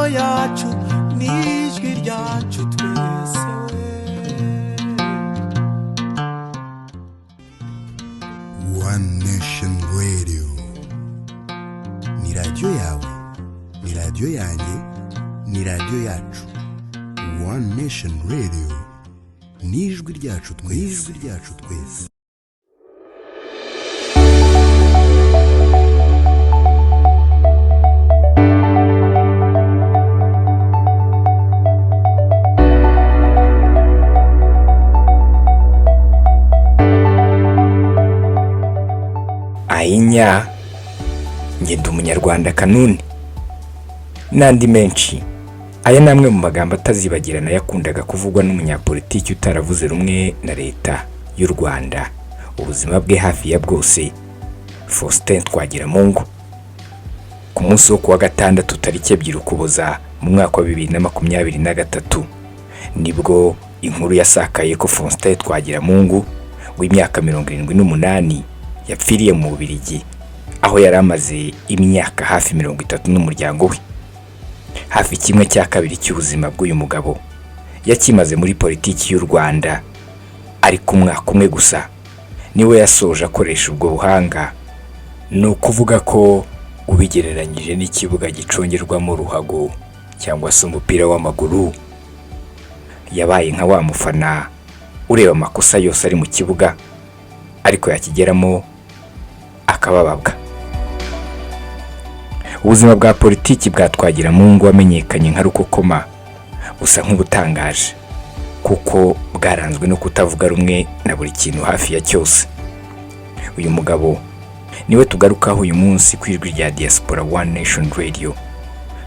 yacu n'ijwi ryacu twese. One Nation Radio. Ni radio yawe, ni radio yanjye, ni radio yacu. One Nation Radio. Ni ijwi ryacu twese. Ayinyaa, ngenda Umunyarwanda Kanuni n'andi menshi. Aya namwe mu magambo atazibagirana yakundaga kuvugwa n'umunyapolitiki utaravuze rumwe na leta y'u Rwanda ubuzima bwe hafi ya bwose, Twagiramungu. Ku munsi wo kuwa gatandatu tariki 2 Ukuboza mu mwaka wa 2023 nibwo inkuru yasakaye ko Twagiramungu w'imyaka 78 yapfiriye mu Bubiligi, aho yari amaze imyaka hafi 30 n'umuryango we. Hafi kimwe cya kabiri cy'ubuzima bw'uyu mugabo yakimaze muri politiki y'u Rwanda, ariko umwaka umwe gusa niwe yasoje akoresha ubwo buhanga. Ni ukuvuga ko ubigereranyije n'ikibuga gicongerwamo ruhago cyangwa se umupira w'amaguru, yabaye nka wa mufana ureba amakosa yose ari mu kibuga ariko yakigeramo akabababwa. Ubuzima bwa politiki bwa Twagiramungu wamenyekanye nka rukokoma busa nk'ubutangaje, kuko bwaranzwe no kutavuga rumwe na buri kintu hafi ya cyose. Uyu mugabo niwe tugarukaho uyu munsi ku ijwi rya Diaspora One Nation Radio,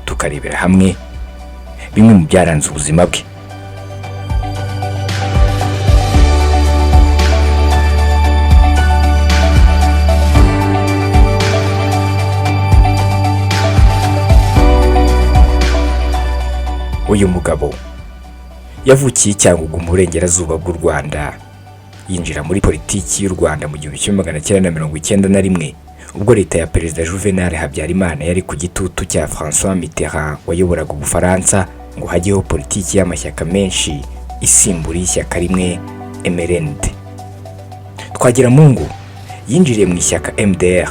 tukarebera hamwe bimwe mu byaranze ubuzima bwe. Uyu mugabo yavukiye Cyangugu mu burengerazuba bw'u Rwanda, yinjira muri politiki y'u Rwanda mu 1991 ubwo leta ya Perezida Juvenal Habyarimana yari ku gitutu cya François Mitterrand wayoboraga Ubufaransa ngo hajyeho politiki y'amashyaka menshi isimbura ishyaka rimwe MRND. Twagiramungu yinjiriye mu ishyaka MDR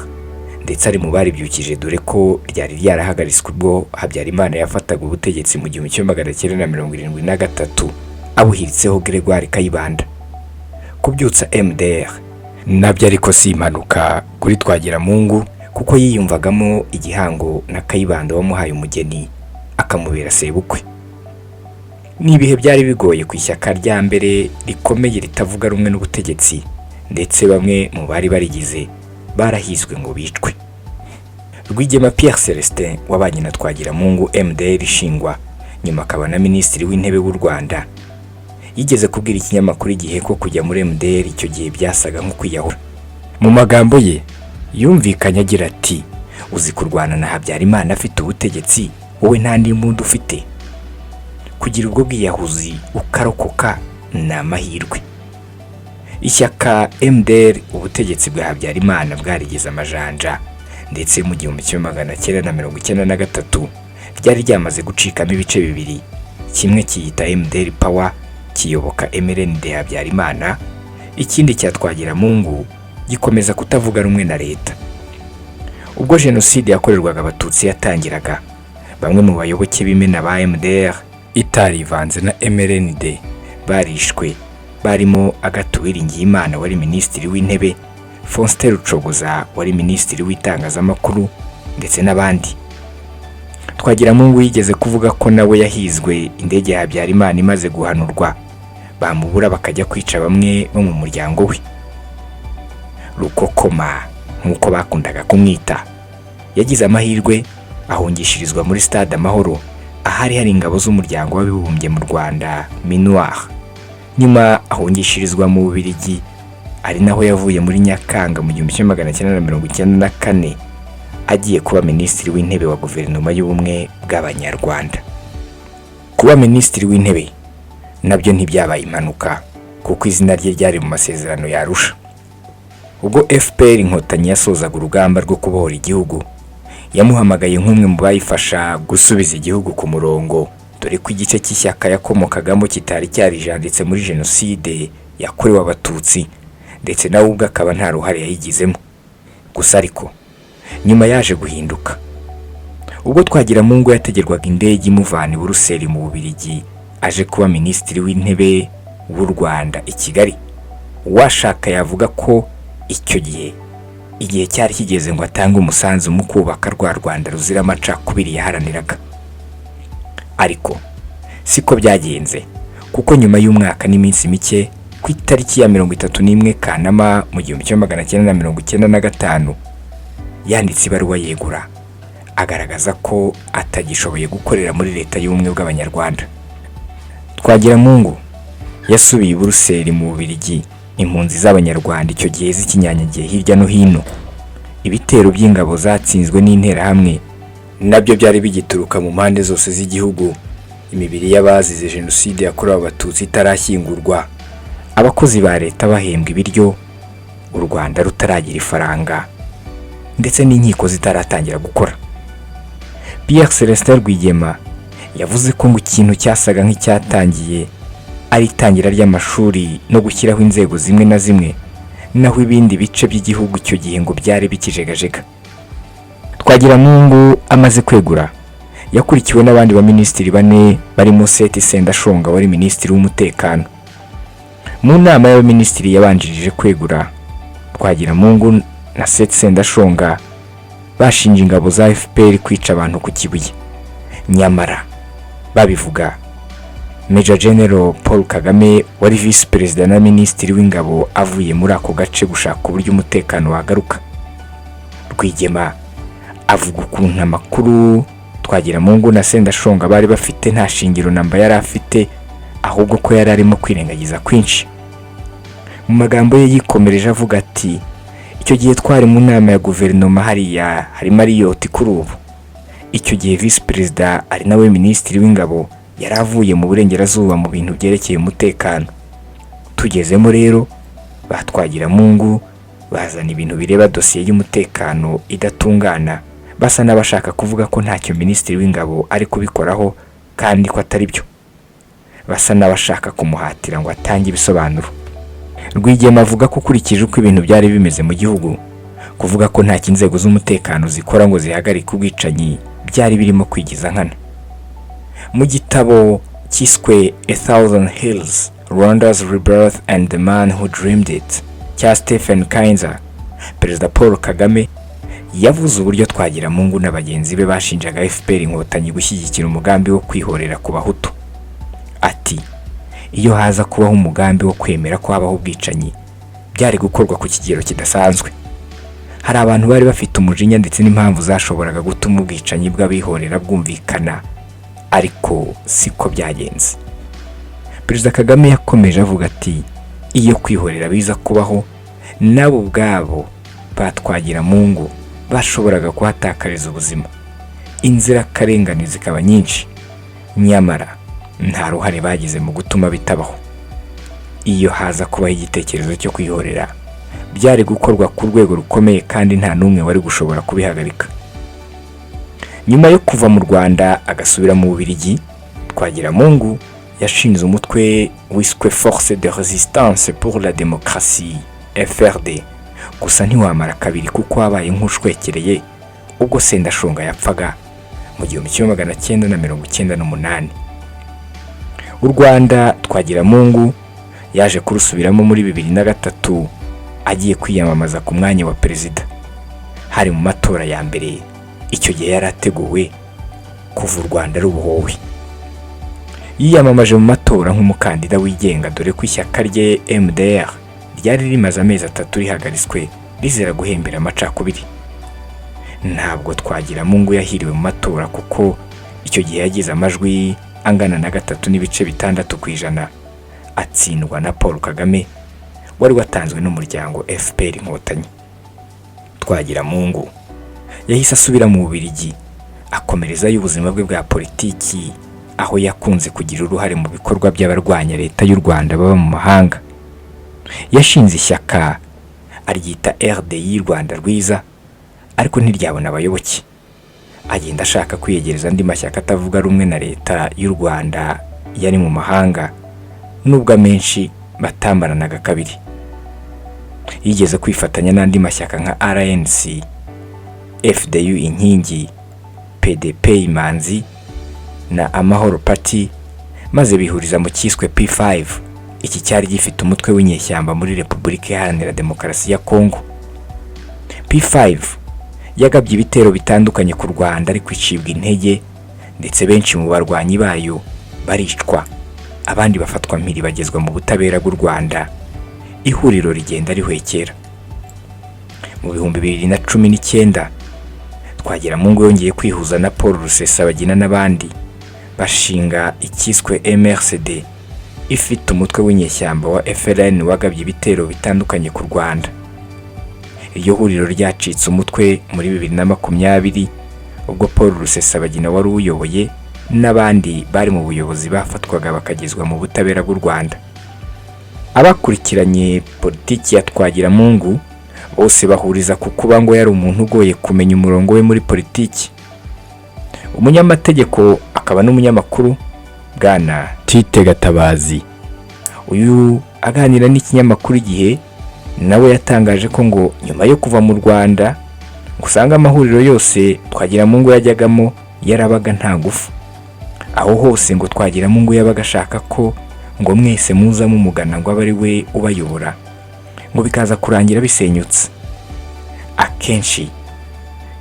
ndetse ari mu bari byukije, dore ko ryari ryarahagaritswe ubwo Habyarimana yafataga ubutegetsi mu 1973 abuhiritseho Gregoire Kayibanda. Kubyutsa MDR nabyo ariko si impanuka kuri Twagiramungu, kuko yiyumvagamo igihango na Kayibanda wamuhaye umugeni akamubera sebukwe. Ni ibihe byari bigoye ku ishyaka rya mbere rikomeye ritavuga rumwe n'ubutegetsi, ndetse bamwe mu bari barigize barahizwe ngo bicwe. Rwigema Pierre Celestin wabanye na Twagiramungu MDR ishingwa, nyuma akaba na minisitiri w'intebe w'u Rwanda, yigeze kubwira ikinyamakuru Igihe ko kujya muri MDR icyo gihe byasaga nko kwiyahura. Mu magambo ye yumvikanye agira ati, uzi kurwana na Habyarimana afite ubutegetsi, wowe nta n'imbunda ufite. Kugira ubwo bwiyahuzi ukarokoka ni amahirwe. Ishyaka MDR ubutegetsi bwa Habyarimana bwarigeze amajanja, ndetse mu 1993 ryari ryamaze gucikamo ibice bibiri, kimwe kiyita MDR Power kiyoboka MRND Habyarimana, ikindi cya Twagiramungu gikomeza kutavuga rumwe na leta. Ubwo jenoside yakorerwaga abatutsi yatangiraga, bamwe mu bayoboke b'imena ba MDR itarivanze na MRND barishwe, barimo Uwiringiyimana wari minisitiri w'intebe, Faustin Rucogoza wari minisitiri w'itangazamakuru, ndetse n'abandi. Twagiramungu yigeze kuvuga ko nawe yahizwe indege ya Habyarimana imaze guhanurwa, bamubura bakajya kwica bamwe bo mu muryango we. Rukokoma nk'uko bakundaga kumwita, yagize amahirwe ahungishirizwa muri Stade Amahoro, ahari hari ingabo z'umuryango w'abibumbye mu Rwanda MINUAR. Nyuma ahungishirizwa mu Bubiligi, ari naho yavuye muri Nyakanga mu 1994 agiye kuba minisitiri w'intebe wa guverinoma y'ubumwe bw'Abanyarwanda. Kuba minisitiri w'intebe nabyo ntibyabaye impanuka, kuko izina rye ryari mu masezerano ya Arusha. Ubwo FPR Inkotanyi yasozaga urugamba rwo kubohora igihugu, yamuhamagaye nk'umwe mu bayifasha gusubiza igihugu ku murongo, dore ko igice cy'ishyaka yakomokagamo kitari cyarijanditse muri jenoside yakorewe abatutsi, ndetse nawe ubwo akaba nta ruhare yayigizemo. Gusa ariko nyuma yaje guhinduka. Ubwo Twagiramungu yategerwaga indege imuvana i Buruseli mu Bubiligi aje kuba minisitiri w'intebe w'u Rwanda i Kigali, uwashaka yavuga ko icyo gihe igihe cyari kigeze ngo atange umusanzu mu kubaka rwa Rwanda ruzira amacakubiri yaharaniraga. Ariko siko byagenze, kuko nyuma y'umwaka n'iminsi mike ku itariki ya 31 Kanama mu 1995 yanditse ibaruwa yegura, agaragaza ko atagishoboye gukorera muri leta y'ubumwe bw'Abanyarwanda. Twagiramungu yasubiye i Buruseli mu Bubiligi, impunzi z'Abanyarwanda icyo gihe zikinyanyagiye hirya no hino. Ibitero by'ingabo zatsinzwe n'interahamwe nabyo byari bigituruka mu mpande zose z'igihugu. Imibiri y'abazize jenoside yakorewe abatutsi itarashyingurwa, abakozi ba leta bahembwa ibiryo, u Rwanda rutaragira ifaranga, ndetse n'inkiko zitaratangira gukora. Pierre Celestin Rwigema yavuze ko ngo ikintu cyasaga nk'icyatangiye ari itangira ry'amashuri no gushyiraho inzego zimwe na zimwe, naho ibindi bice by'igihugu icyo gihe ngo byari bikijegajega. Twagiramungu amaze kwegura yakurikiwe n'abandi baminisitiri 4 barimo Seti Sendashonga wari minisitiri w'umutekano. Mu nama y'abaminisitiri yabanjirije kwegura, Twagiramungu na Seti Sendashonga bashinje ingabo za FPR kwica abantu ku Kibuye. Nyamara babivuga, Major General Paul Kagame wari vice president na minisitiri w'ingabo avuye muri ako gace gushaka uburyo umutekano wagaruka. Rwigema avuga ukuntu amakuru Twagiramungu na Sendashonga bari bafite nta shingiro namba yari afite, ahubwo ko yari arimo kwirengagiza kwinshi. Mu magambo ye yikomereje avuga ati, icyo gihe twari mu nama ya guverinoma hariya hari Mariyoti kuri ubu. Icyo gihe vice president ari nawe minisitiri w'ingabo yari avuye mu burengerazuba mu bintu byerekeye umutekano. Tugezemo rero Twagiramungu bazana ibintu bireba dosiye y'umutekano idatungana, basa n'abashaka kuvuga ko ntacyo minisitiri w'ingabo ari kubikoraho kandi ko atari byo. Basa n'abashaka kumuhatira ngo atange ibisobanuro. Rwigema avuga ko ukurikije uko ibintu byari bimeze mu gihugu, kuvuga ko nta kinzego z'umutekano zikora ngo zihagarike ubwicanyi byari birimo kwigiza nkana. Mu gitabo cyiswe A Thousand Hills, Rwanda's Rebirth and the Man Who Dreamed It cya Stephen Kainza, Perezida Paul Kagame yavuze uburyo Twagiramungu na bagenzi be bashinjaga FPR inkotanyi gushyigikira umugambi wo kwihorera ku Bahutu. Ati, iyo haza kubaho umugambi wo kwemera ko habaho ubwicanyi, byari gukorwa ku kigero kidasanzwe. Hari abantu bari bafite umujinya ndetse n'impamvu zashoboraga gutuma ubwicanyi bw'abihorera bwumvikana, ariko siko byagenze. Perezida Kagame yakomeje avuga ati, iyo kwihorera biza kubaho, nabo ubwabo Twagiramungu bashoboraga kuhatakariza ubuzima, inzirakarengane zikaba nyinshi, nyamara nta ruhare bagize mu gutuma bitabaho. Iyo haza kubaho igitekerezo cyo kwihorera, byari gukorwa ku rwego rukomeye kandi nta n'umwe wari gushobora kubihagarika. Nyuma yo kuva mu Rwanda agasubira mu Bubiligi, Twagiramungu yashinze umutwe wiswe Force de Résistance pour la Démocratie FRD. Gusa ntiwamara kabiri kuko wabaye nk'ushwekereye ubwo Sendashonga yapfaga mu 1998. U Rwanda Twagiramungu yaje kurusubiramo muri 2003 agiye kwiyamamaza ku mwanya wa perezida. Hari mu matora ya mbere icyo gihe yarateguwe kuva u Rwanda rubohowe. Yiyamamaje mu matora nk'umukandida wigenga, dore ko ishyaka rye MDR ryari rimaze amezi 3 rihagaritswe rizera guhembera amacakubiri. Ntabwo Twagiramungu yahiriwe mu matora kuko icyo gihe yagize amajwi angana na 3.6%, atsindwa na Paul Kagame wari watanzwe n'umuryango FPR inkotanyi. Twagiramungu yahise asubira mu Bubiligi akomereza y'ubuzima bwe bwa politiki, aho yakunze kugira uruhare mu bikorwa by'abarwanya leta y'u Rwanda baba mu mahanga. Yashinze ishyaka aryita RDI Rwanda rwiza, ariko ntiryabona abayoboke. agenda ashaka kwiyegereza andi mashyaka atavuga rumwe na leta y'u Rwanda yari mu mahanga, nubwo amenshi batamaranaga kabiri. Yigeze kwifatanya n'andi mashyaka nka RNC, FDU Inkingi, PDP Imanzi na Amahoro Party, maze bihuriza mu cyiswe P5. Iki cyari gifite umutwe w'inyeshyamba muri Repubulika Iharanira Demokarasi ya Kongo. P5 yagabye ibitero bitandukanye ku Rwanda ariko icibwa intege, ndetse benshi mu barwanyi bayo baricwa, abandi bafatwa mpiri bagezwa mu butabera bw'u Rwanda. Ihuriro rigenda rihwekera. Mu 2019 Twagiramungu yongeye kwihuza na Paul Rusesabagina n'abandi bashinga icyiswe MRCD, ifite umutwe w'inyeshyamba wa FLN wagabye ibitero bitandukanye ku Rwanda. Iryo huriro ryacitse umutwe muri 2020 ubwo Paul Rusesabagina wari uyoboye n'abandi bari mu buyobozi bafatwaga bakagezwa mu butabera bw'u Rwanda. Abakurikiranye politiki ya Twagiramungu bose bahuriza ku kuba ngo yari umuntu ugoye kumenya umurongo we muri politiki. Umunyamategeko akaba n'umunyamakuru Bwana Tite Gatabazi, uyu aganira n'ikinyamakuru Igihe, nawe yatangaje ko ngo nyuma yo kuva mu Rwanda usanga amahuriro yose Twagiramungu yajyagamo yarabaga nta ngufu. Aho hose ngo Twagiramungu yabaga ashaka ko ngo mwese muza mumugana ngo abe ari we ubayobora, ngo bikaza kurangira bisenyutse. Akenshi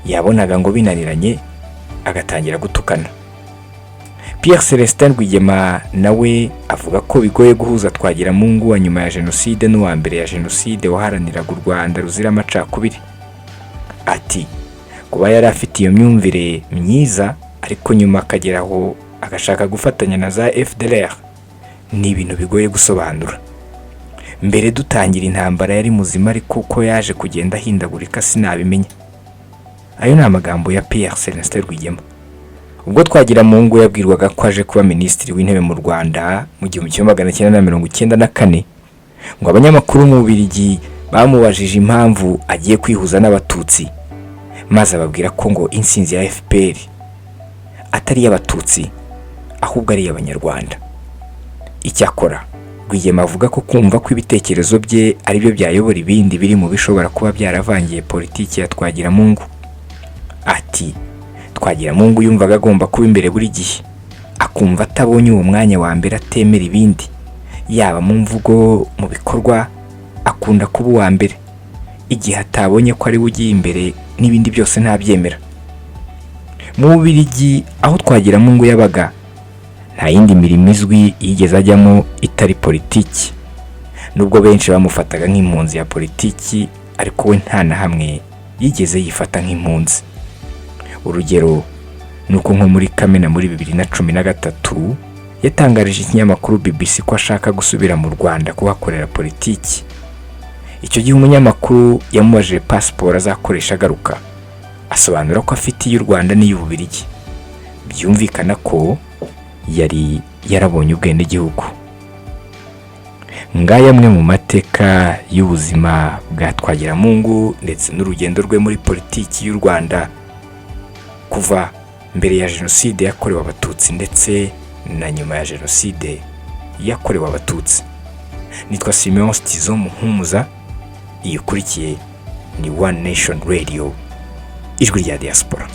yabonaga ngo binaniranye agatangira gutukana. Pierre Celestin Rwigema nawe avuga ko bigoye guhuza Twagiramungu wa nyuma ya Jenoside n'uwa mbere ya Jenoside waharaniraga u Rwanda ruzira amacakubiri. Ati kuba yari afite iyo myumvire myiza ariko nyuma akageraho agashaka gufatanya na za FDLR ni ibintu bigoye gusobanura. Mbere dutangira intambara yari muzima, ariko uko yaje kugenda ahindagurika sinabimenya. Ayo ni amagambo ya Pierre Celestin Rwigema ubwo Twagiramungu yabwirwaga ko aje kuba minisitiri w'intebe mu Rwanda mu 1994. Ngo abanyamakuru mu Bubiligi bamubajije impamvu agiye kwihuza n'abatutsi, maze ababwira ko ngo insinzi ya FPR atari y'abatutsi ahubwo ari y'Abanyarwanda. Icyakora Rwigema avuga ko kumva ko ibitekerezo bye ari byo byayobora ibindi biri mu bishobora kuba byaravangiye politiki ya Twagiramungu. Ati Twagiramungu yumvaga agomba kuba imbere buri gihe, akumva atabonye uwo mwanya wa mbere atemera ibindi, yaba mu mvugo mu bikorwa akunda kuba uwa mbere. Igihe atabonye ko ari we ugiye imbere n'ibindi byose ntabyemera. Mu Bubiligi aho Twagiramungu yabaga nta yindi mirimo izwi yigeze ajyamo itari politiki, nubwo benshi bamufataga nk'impunzi ya politiki, ariko we nta na hamwe yigeze yifata nk'impunzi. Urugero nuko nko muri Kamena muri 2013 yatangarije ikinyamakuru BBC ko ashaka gusubira mu Rwanda kuhakorera politiki. Icyo gihe umunyamakuru yamubajije passport azakoresha agaruka, asobanura ko afite y'u Rwanda n'iy'u Bubiligi. Byumvikana ko yari yarabonye ubwende gihugu. Ngaya amwe mu mateka y'ubuzima bwa Twagiramungu ndetse n'urugendo rwe muri politiki y'u Rwanda kuva mbere ya Jenoside yakorewe Abatutsi ndetse na nyuma ya Jenoside yakorewe Abatutsi. Nitwa Simeon Stizo Muhumuza, iyo ukurikiye ni One Nation Radio, ijwi rya diaspora.